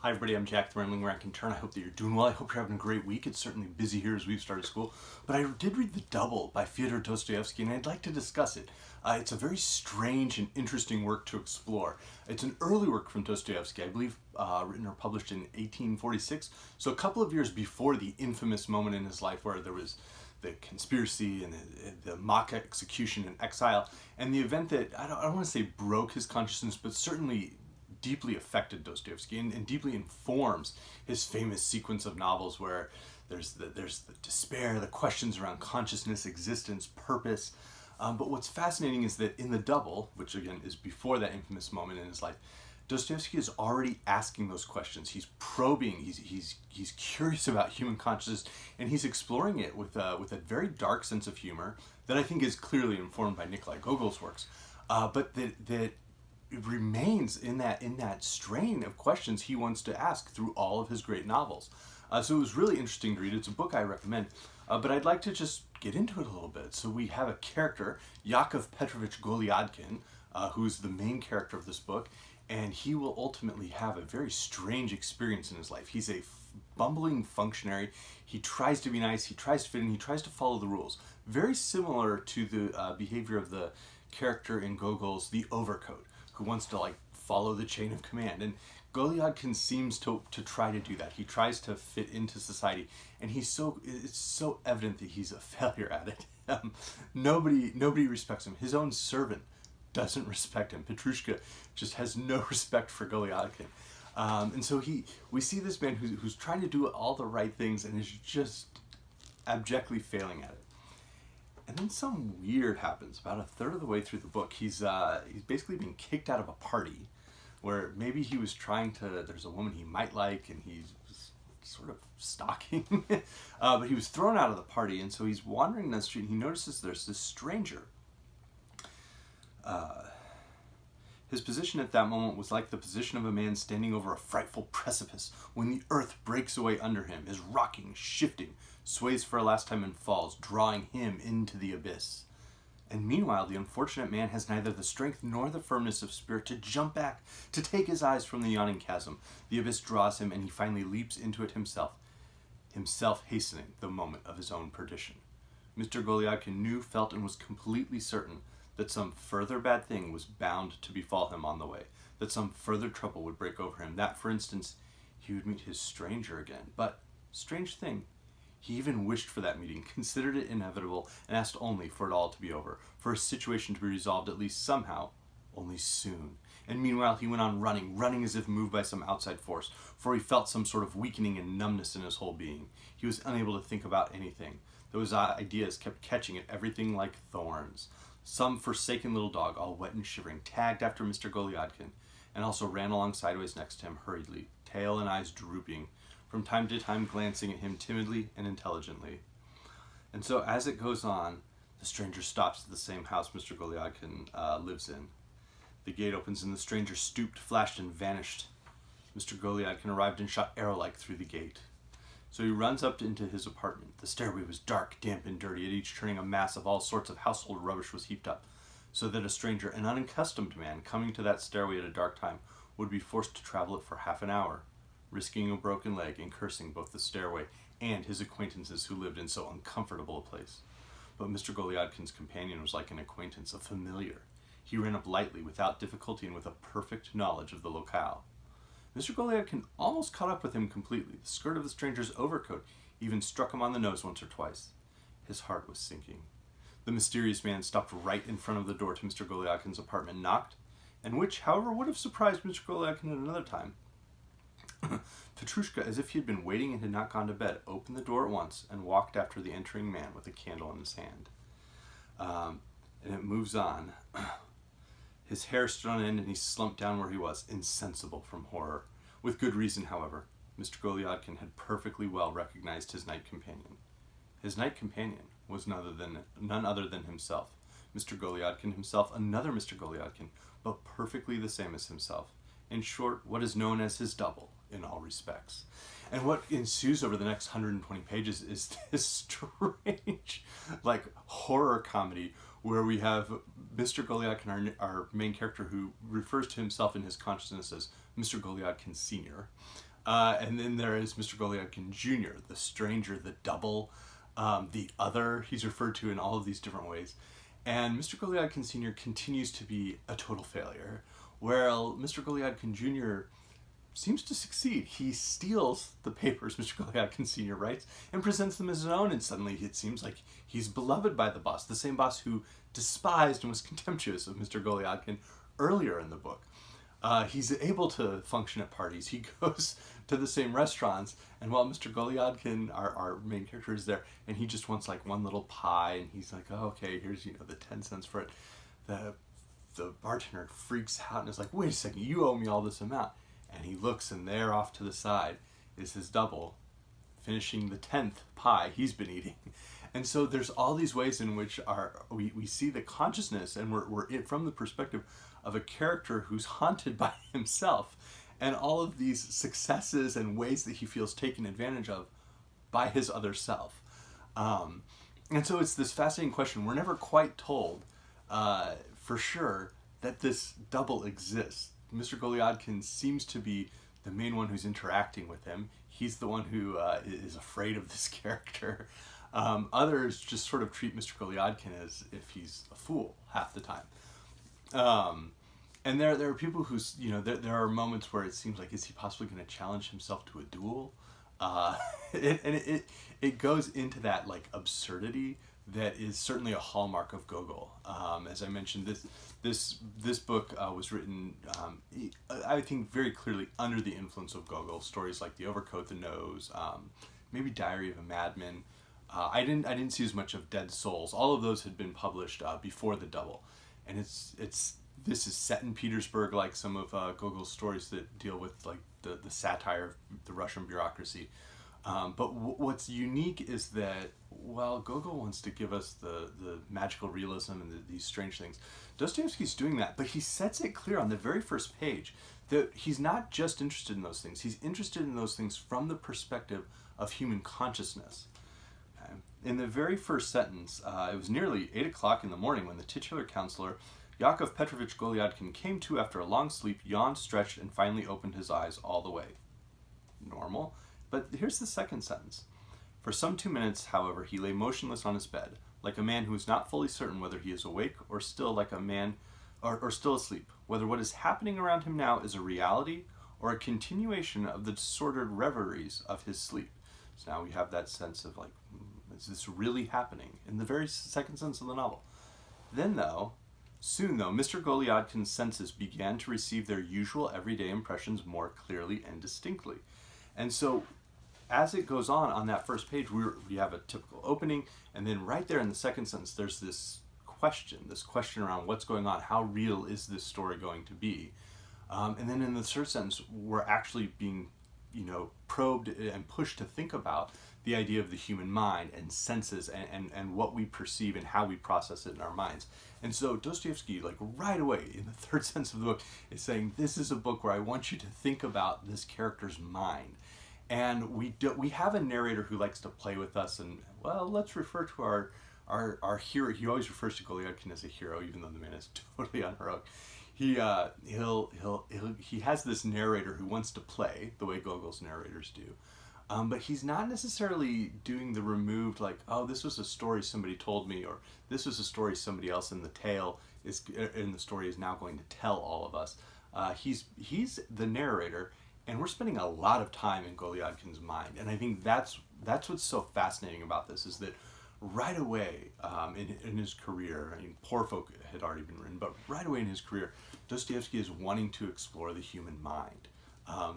Hi everybody, I'm Jack the Rambling Rack Turn. I hope that you're doing well. I hope you're having a great week. It's certainly busy here as we've started school. But I did read The Double by Fyodor Dostoevsky, and I'd like to discuss it. It's a very strange and interesting work to explore. It's an early work from Dostoevsky, I believe written or published in 1846, so a couple of years before the infamous moment in his life where there was the conspiracy and the mock execution and exile, and the event that, I don't want to say broke his consciousness, but certainly deeply affected Dostoevsky and deeply informs his famous sequence of novels where there's the despair, the questions around consciousness, existence, purpose. But what's fascinating is that in The Double, which again is before that infamous moment in his life, Dostoevsky is already asking those questions. He's probing, he's curious about human consciousness, and he's exploring it with a very dark sense of humor that I think is clearly informed by Nikolai Gogol's works. But that it remains in that strain of questions he wants to ask through all of his great novels. So it was really interesting to read. It's a book I recommend, but I'd like to just get into it a little bit. So we have a character, Yakov Petrovich Goliadkin, who's the main character of this book, and he will ultimately have a very strange experience in his life. He's a bumbling functionary. He tries to be nice, he tries to fit in, he tries to follow the rules. Very similar to the behavior of the character in Gogol's The Overcoat, who wants to follow the chain of command. And Goliadkin seems to try to do that. He tries to fit into society, and it's so evident that he's a failure at it. Nobody respects him. His own servant doesn't respect him. Petrushka just has no respect for Goliadkin. And so we see this man who's trying to do all the right things and is just abjectly failing at it. And then some weird happens. About a third of the way through the book, he's basically being kicked out of a party where maybe he was there's a woman he might like and he's sort of stalking. But he was thrown out of the party, and so he's wandering down the street and he notices there's this stranger. His position at that moment was like the position of a man standing over a frightful precipice when the earth breaks away under him, is rocking, shifting, sways for a last time and falls, drawing him into the abyss. And meanwhile, the unfortunate man has neither the strength nor the firmness of spirit to jump back, to take his eyes from the yawning chasm. The abyss draws him, and he finally leaps into it himself hastening the moment of his own perdition. Mr. Goliadkin knew, felt, and was completely certain that some further bad thing was bound to befall him on the way, that some further trouble would break over him, that, for instance, he would meet his stranger again. But, strange thing, he even wished for that meeting, considered it inevitable, and asked only for it all to be over, for his situation to be resolved at least somehow, only soon. And meanwhile he went on running as if moved by some outside force, for he felt some sort of weakening and numbness in his whole being. He was unable to think about anything. Those ideas kept catching at everything like thorns. Some forsaken little dog, all wet and shivering, tagged after Mr. Goliadkin, and also ran along sideways next to him hurriedly, tail and eyes drooping, from time to time glancing at him timidly and intelligently. And so as it goes on, the stranger stops at the same house Mr. Goliadkin lives in. The gate opens and the stranger stooped, flashed, and vanished. Mr. Goliadkin arrived and shot arrow-like through the gate. So he runs up into his apartment. The stairway was dark, damp, and dirty. At each turning, a mass of all sorts of household rubbish was heaped up, so that a stranger, an unaccustomed man, coming to that stairway at a dark time, would be forced to travel it for half an hour, risking a broken leg and cursing both the stairway and his acquaintances who lived in so uncomfortable a place. But Mr. Goliadkin's companion was like an acquaintance, a familiar. He ran up lightly, without difficulty, and with a perfect knowledge of the locale. Mr. Goliadkin almost caught up with him completely. The skirt of the stranger's overcoat even struck him on the nose once or twice. His heart was sinking. The mysterious man stopped right in front of the door to Mr. Goliadkin's apartment, knocked, and which, however, would have surprised Mr. Goliadkin at another time. Petrushka, as if he had been waiting and had not gone to bed, opened the door at once and walked after the entering man with a candle in his hand. And it moves on. His hair stood on end and he slumped down where he was, insensible from horror. With good reason, however. Mr. Goliadkin had perfectly well recognized his night companion. His night companion was none other than himself. Mr. Goliadkin himself, another Mr. Goliadkin, but perfectly the same as himself. In short, what is known as his double in all respects. And what ensues over the next 120 pages is this strange, horror comedy where we have Mr. Goliadkin, our main character, who refers to himself in his consciousness as Mr. Goliadkin Sr., And then there is Mr. Goliadkin Jr., the stranger, the double, the other. He's referred to in all of these different ways. And Mr. Goliadkin Sr. continues to be a total failure, while Mr. Goliadkin Jr. seems to succeed. He steals the papers Mr. Goliadkin Sr. writes and presents them as his own, and suddenly it seems like he's beloved by the boss, the same boss who despised and was contemptuous of Mr. Goliadkin earlier in the book. He's able to function at parties. He goes to the same restaurants, and while Mr. Goliadkin, our main character, is there, and he just wants like one little pie, and he's like, oh, okay, here's the 10 cents for it. The bartender freaks out and is like, wait a second, you owe me all this amount. And he looks, and there off to the side is his double, finishing the 10th pie he's been eating. And so there's all these ways in which we see the consciousness, and we're from the perspective of a character who's haunted by himself, and all of these successes and ways that he feels taken advantage of by his other self. And so it's this fascinating question. We're never quite told for sure that this double exists. Mr. Goliadkin seems to be the main one who's interacting with him. He's the one who is afraid of this character. Others just sort of treat Mr. Goliadkin as if he's a fool half the time. And there are people who, there are moments where it seems like, is he possibly going to challenge himself to a duel? It goes into that like absurdity that is certainly a hallmark of Gogol. As I mentioned, this book was written, I think, very clearly under the influence of Gogol. Stories like The Overcoat, The Nose, maybe Diary of a Madman. I didn't see as much of Dead Souls. All of those had been published before the double, and this is set in Petersburg, like some of Gogol's stories that deal with like the satire of the Russian bureaucracy. But what's unique is that while Gogol wants to give us the magical realism and these strange things, Dostoevsky's doing that, but he sets it clear on the very first page that he's not just interested in those things. He's interested in those things from the perspective of human consciousness. Okay? In the very first sentence, it was nearly 8 o'clock in the morning when the titular counselor, Yakov Petrovich Goliadkin, came to after a long sleep, yawned, stretched, and finally opened his eyes all the way. Normal. But here's the second sentence. For some 2 minutes, however, he lay motionless on his bed, like a man who is not fully certain whether he is awake or still like a man, or still asleep, whether what is happening around him now is a reality or a continuation of the disordered reveries of his sleep. So now we have that sense of like, is this really happening? In the very second sentence of the novel. Soon though, Mr. Goliadkin's senses began to receive their usual everyday impressions more clearly and distinctly. And so, as it goes on that first page, we have a typical opening, and then right there in the second sentence, there's this question around what's going on, how real is this story going to be? And then in the third sentence, we're actually being, probed and pushed to think about the idea of the human mind and senses and what we perceive and how we process it in our minds. And so Dostoevsky, like right away in the third sentence of the book, is saying, this is a book where I want you to think about this character's mind. And we have a narrator who likes to play with us, and well, let's refer to our hero. He always refers to Goliadkin as a hero, even though the man is totally unheroic. He has this narrator who wants to play the way Gogol's narrators do. But he's not necessarily doing the removed, like, oh, this was a story somebody told me, or this was a story somebody else in the story is now going to tell all of us. He's the narrator, and we're spending a lot of time in Goliadkin's mind. And I think that's what's so fascinating about this, is that right away in his career, I mean, Poor Folk had already been written, but right away in his career, Dostoevsky is wanting to explore the human mind.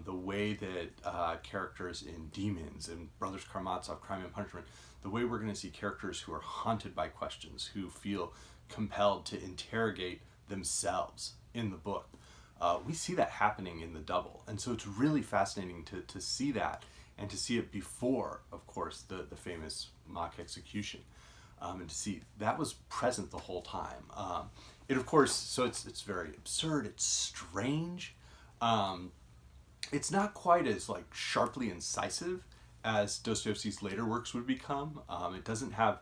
The way that characters in Demons and Brothers Karamazov, Crime and Punishment, the way we're going to see characters who are haunted by questions, who feel compelled to interrogate themselves in the book. We see that happening in the double. And so it's really fascinating to see that, and to see it before, of course, the famous mock execution. And to see that was present the whole time. It, of course, so it's very absurd, it's strange. It's not quite as like sharply incisive as Dostoevsky's later works would become. It doesn't have,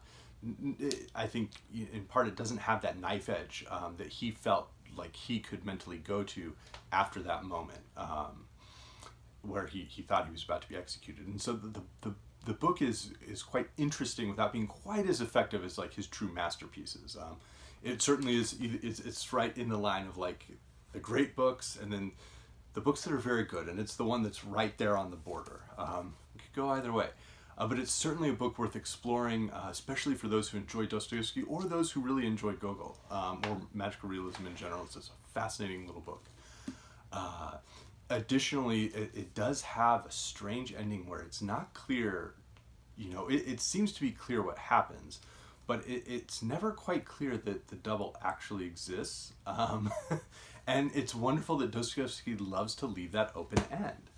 I think, in part, it doesn't have that knife edge that he felt like he could mentally go to after that moment, where he thought he was about to be executed. And so the book is quite interesting without being quite as effective as like his true masterpieces. It certainly is. It's right in the line of like the great books and then the books that are very good, and it's the one that's right there on the border. It could go either way. But it's certainly a book worth exploring, especially for those who enjoy Dostoevsky or those who really enjoy Gogol or magical realism in general. It's just a fascinating little book. Additionally, it does have a strange ending where it's not clear, it seems to be clear what happens, but it's never quite clear that the double actually exists. And it's wonderful that Dostoevsky loves to leave that open end.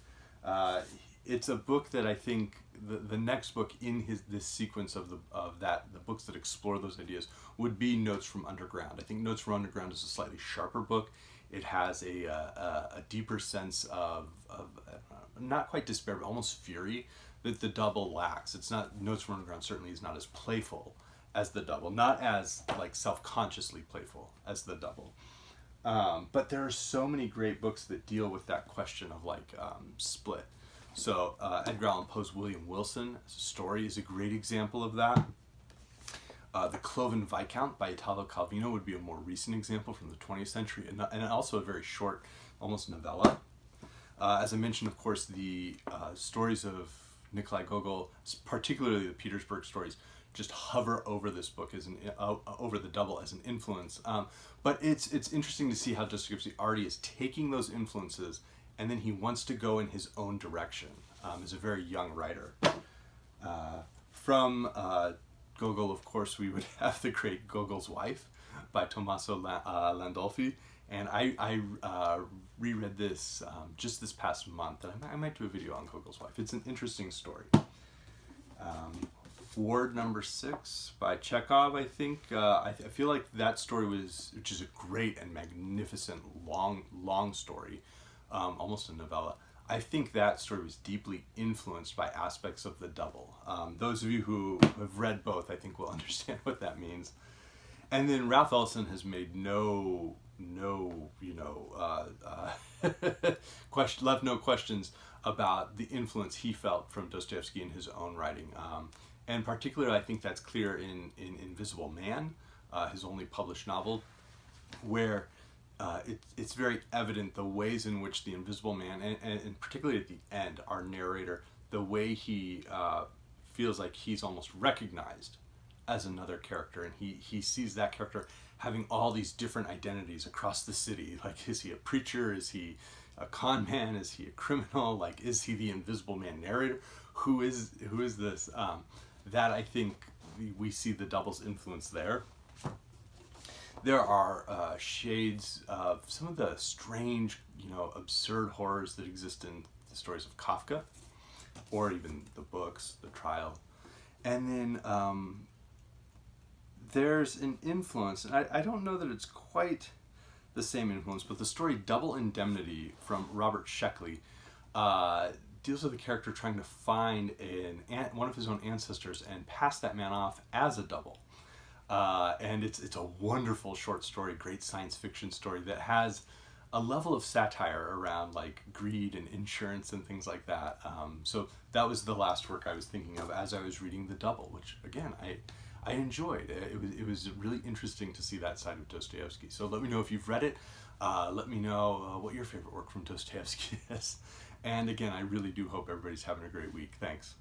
It's a book that I think the next book in this sequence of the books that explore those ideas would be Notes from Underground. I think Notes from Underground is a slightly sharper book. It has a deeper sense of not quite despair, but almost fury that the double lacks. It's not, Notes from Underground certainly is not as playful as the double, not as like self-consciously playful as the double. But there are so many great books that deal with that question of like split. So Edgar Allan Poe's William Wilson as a story is a great example of that. The Cloven Viscount by Italo Calvino would be a more recent example from the 20th century, and also a very short, almost novella. As I mentioned, of course, the stories of Nikolai Gogol, particularly the Petersburg stories, just hover over this book as over the double as an influence. But it's interesting to see how Dostoevsky already is taking those influences, and then he wants to go in his own direction as a very young writer. From Gogol, of course, we would have the great Gogol's Wife by Tommaso Landolfi, and I reread this just this past month, and I might do a video on Gogol's Wife. It's an interesting story. Ward Number 6 by Chekhov, I think. I feel like that story which is a great and magnificent long story, almost a novella. I think that story was deeply influenced by aspects of the double. Those of you who have read both, I think, will understand what that means. And then Ralph Ellison has made left no questions about the influence he felt from Dostoevsky in his own writing. And particularly, I think that's clear in Invisible Man, his only published novel, where it's very evident the ways in which the Invisible Man, and particularly at the end, our narrator, the way he feels like he's almost recognized as another character, and he sees that character having all these different identities across the city. Like, is he a preacher? Is he a con man? Is he a criminal? Like, is he the Invisible Man narrator? Who is this? That, I think, we see the double's influence there. There are shades of some of the strange, absurd horrors that exist in the stories of Kafka, or even the books, The Trial. And then there's an influence, and I don't know that it's quite the same influence, but the story Double Indemnity from Robert Sheckley deals with a character trying to find one of his own ancestors and pass that man off as a double. And it's a wonderful short story, great science fiction story that has a level of satire around like greed and insurance and things like that. So that was the last work I was thinking of as I was reading The Double, which again I enjoyed. It was really interesting to see that side of Dostoevsky. So let me know if you've read it. Let me know what your favorite work from Dostoevsky is. And again, I really do hope everybody's having a great week. Thanks.